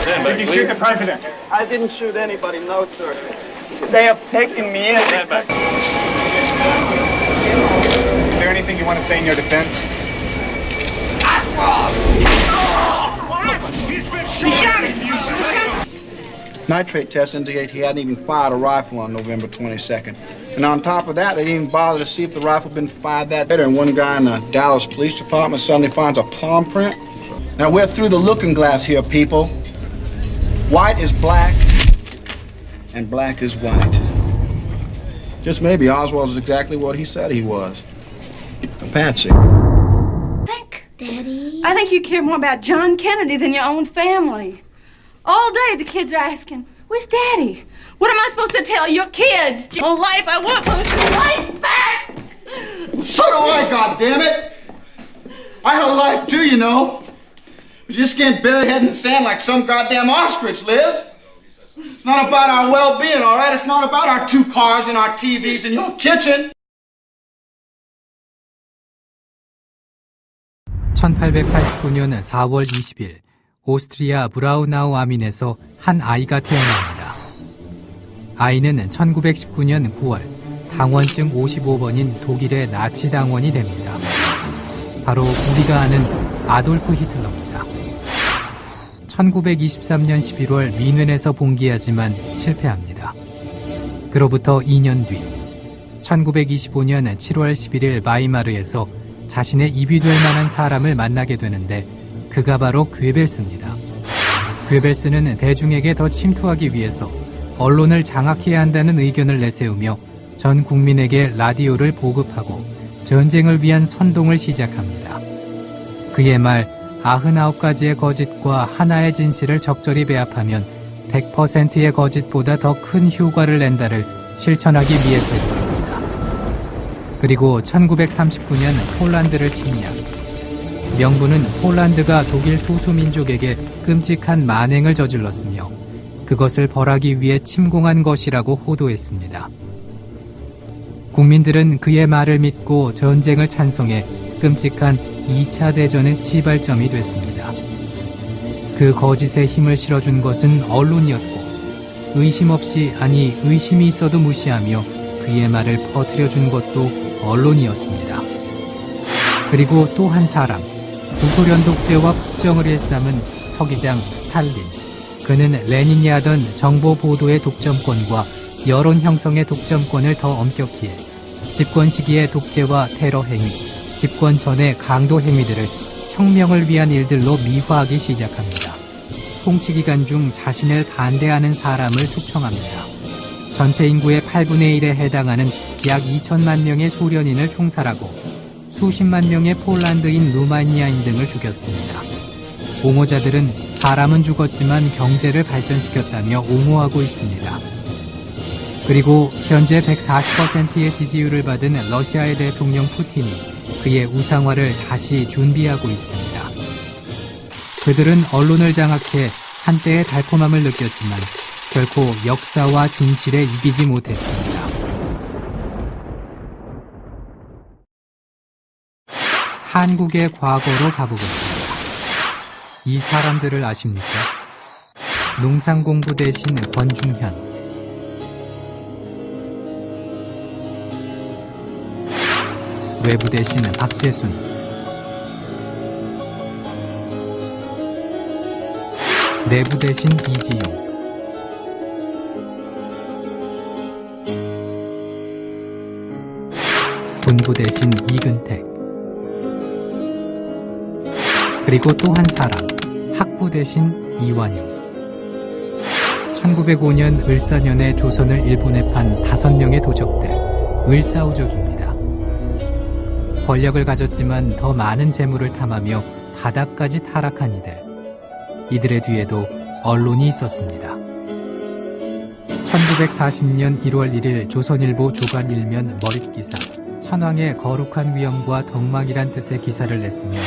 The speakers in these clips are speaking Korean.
Did you shoot the president? I didn't shoot anybody, no, sir. They have taken me in. Stand back. Is there anything you want to say in your defense? Nitrate tests indicate he hadn't even fired a rifle on November 22nd. And on top of that, they didn't even bother to see if the rifle had been fired that day. And one guy in the Dallas Police Department suddenly finds a palm print. Now, we're through the looking glass here, people. White is black, and black is white. Just maybe Oswald is exactly what he said he was. A patsy. Daddy? I think you care more about John Kennedy than your own family. All day the kids are asking, where's Daddy? What am I supposed to tell your kids? Your life, I want my life back! So do I, goddammit! I had a life too, you know. But you just can't bury your head in the sand like some goddamn ostrich, Liz. It's not about our well-being, all right? It's not about our 2 cars and our TVs and your kitchen. 1889년 4월 20일 오스트리아 브라우나우 아민에서 한 아이가 태어납니다. 아이는 1919년 9월 당원증 55번인 독일의 나치 당원이 됩니다. 바로 우리가 아는 아돌프 히틀러입니다. 1923년 11월 미넨에서 봉기하지만 실패합니다. 그로부터 2년 뒤 1925년 7월 11일 바이마르에서 자신의 입이 될 만한 사람을 만나게 되는데 그가 바로 괴벨스입니다. 괴벨스는 대중에게 더 침투하기 위해서 언론을 장악해야 한다는 의견을 내세우며 전 국민에게 라디오를 보급하고 전쟁을 위한 선동을 시작합니다. 그의 말 99가지의 거짓과 하나의 진실을 적절히 배합하면 100%의 거짓보다 더 큰 효과를 낸다를 실천하기 위해서였습니다. 그리고 1939년 폴란드를 침략. 명분은 폴란드가 독일 소수민족에게 끔찍한 만행을 저질렀으며 그것을 벌하기 위해 침공한 것이라고 호도했습니다. 국민들은 그의 말을 믿고 전쟁을 찬성해 끔찍한 2차 대전의 시발점이 됐습니다. 그 거짓에 힘을 실어준 것은 언론이었고 의심 없이 아니 의심이 있어도 무시하며 그의 말을 퍼뜨려준 것도 언론이었습니다. 그리고 또 한 사람, 구소련 독재와 국정을 일삼은 서기장 스탈린. 그는 레닌이 하던 정보 보도의 독점권과 여론 형성의 독점권을 더 엄격히 해 집권 시기의 독재와 테러 행위, 집권 전의 강도 행위들을 혁명을 위한 일들로 미화하기 시작합니다. 통치 기간 중 자신을 반대하는 사람을 숙청합니다. 전체 인구의 8분의 1에 해당하는 약 2천만 명의 소련인을 총살하고 수십만 명의 폴란드인, 루마니아인 등을 죽였습니다. 옹호자들은 사람은 죽었지만 경제를 발전시켰다며 옹호하고 있습니다. 그리고 현재 140%의 지지율을 받은 러시아의 대통령 푸틴이 그의 우상화를 다시 준비하고 있습니다. 그들은 언론을 장악해 한때의 달콤함을 느꼈지만 결코 역사와 진실에 이기지 못했습니다. 한국의 과거로 가보겠습니다. 이 사람들을 아십니까? 농상공부 대신 권중현, 외부 대신 박재순, 내부 대신 이지용, 군부 대신 이근택, 그리고 또 한 사람, 학부 대신 이완용. 1905년 을사년에 조선을 일본에 판 5명의 도적들, 을사오적입니다. 권력을 가졌지만 더 많은 재물을 탐하며 바닥까지 타락한 이들의 뒤에도 언론이 있었습니다. 1940년 1월 1일 조선일보 조간 일면 머릿기사, 천황의 거룩한 위엄과 덕망이란 뜻의 기사를 냈으며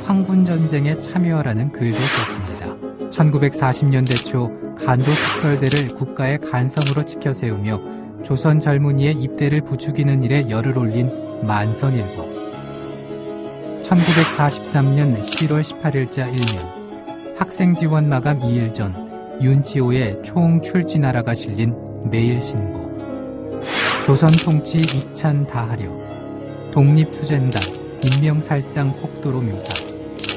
황군전쟁에 참여하라는 글도 썼습니다. 1940년대 초 간도 특설대를 국가의 간성으로 치켜세우며 조선 젊은이의 입대를 부추기는 일에 열을 올린 만선일보. 1943년 11월 18일자 일면, 학생 지원 마감 2일 전 윤치호의 총 출진하라가 실린 매일신보. 조선 통치 이찬 다하려. 독립투쟁단 인명살상 폭도로 묘사.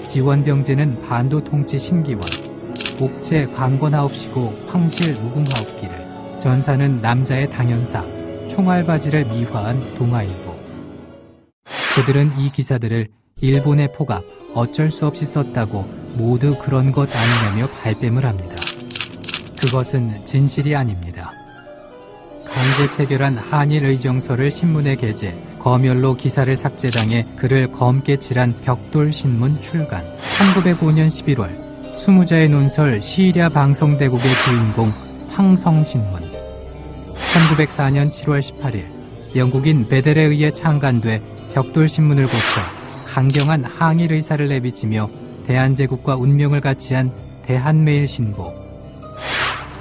지원병제는 반도 통치 신기원. 옥체 강권하옵시고 황실 무궁하옵기를. 전사는 남자의 당연사. 총알바지를 미화한 동아일보. 그들은 이 기사들을 일본의 포갑 어쩔 수 없이 썼다고 모두 그런 것 아니냐며 발뺌을 합니다. 그것은 진실이 아닙니다. 강제 체결한 한일 의정서를 신문에 게재, 검열로 기사를 삭제당해 글을 검게 칠한 벽돌신문 출간. 1905년 11월 20자의 논설 시일야 방송대국의 주인공 황성신문. 1904년 7월 18일 영국인 베델에 의해 창간돼 벽돌신문을 고쳐 강경한 항일 의사를 내비치며 대한제국과 운명을 같이한 대한매일신보.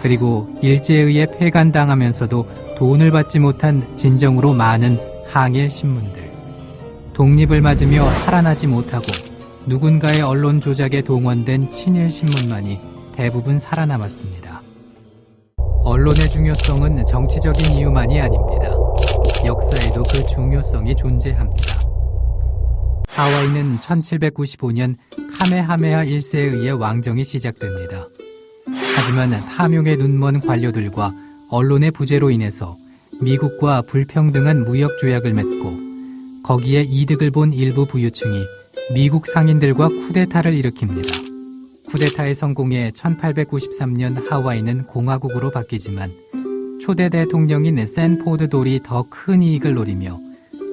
그리고 일제에 의해 폐간당하면서도 돈을 받지 못한 진정으로 많은 항일 신문들. 독립을 맞으며 살아나지 못하고 누군가의 언론 조작에 동원된 친일 신문만이 대부분 살아남았습니다. 언론의 중요성은 정치적인 이유만이 아닙니다. 역사에도 그 중요성이 존재합니다. 하와이는 1795년 카메하메하 1세에 의해 왕정이 시작됩니다. 하지만 탐욕에 눈먼 관료들과 언론의 부재로 인해서 미국과 불평등한 무역 조약을 맺고 거기에 이득을 본 일부 부유층이 미국 상인들과 쿠데타를 일으킵니다. 쿠데타의 성공에 1893년 하와이는 공화국으로 바뀌지만 초대 대통령인 샌포드 돌이 더 큰 이익을 노리며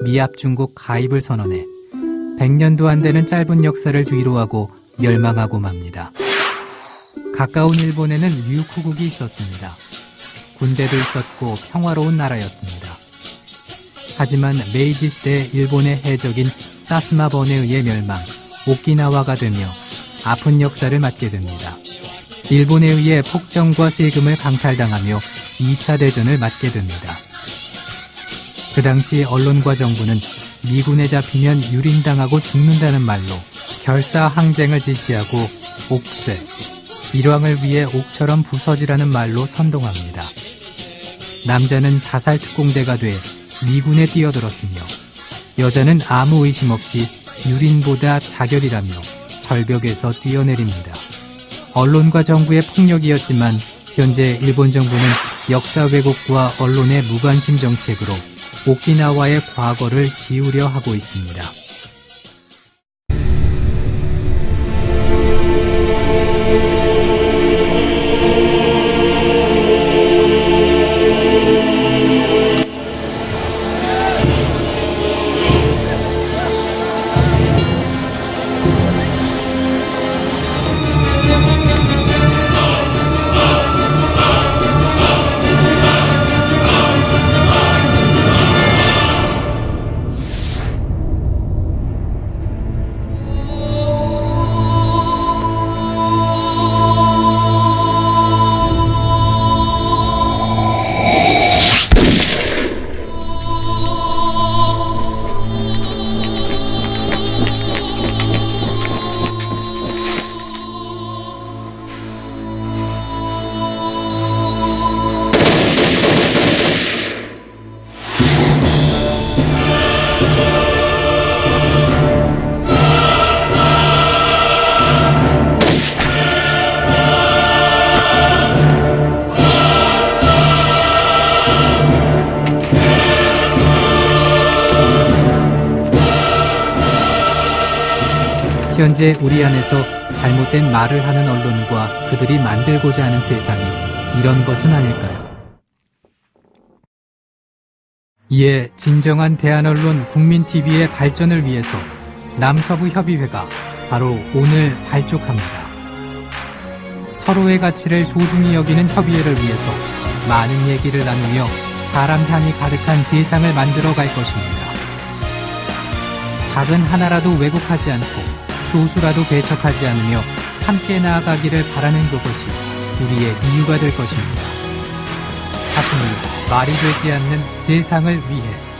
미합 중국 가입을 선언해 100년도 안 되는 짧은 역사를 뒤로하고 멸망하고 맙니다. 가까운 일본에는 류쿠국이 있었습니다. 군대도 있었고 평화로운 나라였습니다. 하지만 메이지 시대 일본의 해적인 사스마번에 의해 멸망, 오키나와가 되며 아픈 역사를 맞게 됩니다. 일본에 의해 폭정과 세금을 강탈당하며 2차 대전을 맞게 됩니다. 그 당시 언론과 정부는 미군에 잡히면 유린당하고 죽는다는 말로 결사항쟁을 지시하고 옥쇠, 일왕을 위해 옥처럼 부서지라는 말로 선동합니다. 남자는 자살특공대가 돼 미군에 뛰어들었으며 여자는 아무 의심 없이 유린보다 자결이라며 절벽에서 뛰어내립니다. 언론과 정부의 폭력이었지만 현재 일본 정부는 역사 왜곡과 언론의 무관심 정책으로 오키나와의 과거를 지우려 하고 있습니다. 현재 우리 안에서 잘못된 말을 하는 언론과 그들이 만들고자 하는 세상이 이런 것은 아닐까요? 이에 진정한 대한언론 국민TV의 발전을 위해서 남서부 협의회가 바로 오늘 발족합니다. 서로의 가치를 소중히 여기는 협의회를 위해서 많은 얘기를 나누며 사람 향이 가득한 세상을 만들어 갈 것입니다. 작은 하나라도 왜곡하지 않고 소수라도 배척하지 않으며 함께 나아가기를 바라는 그것이 우리의 이유가 될 것입니다. 사슴은 말이 되지 않는 세상을 위해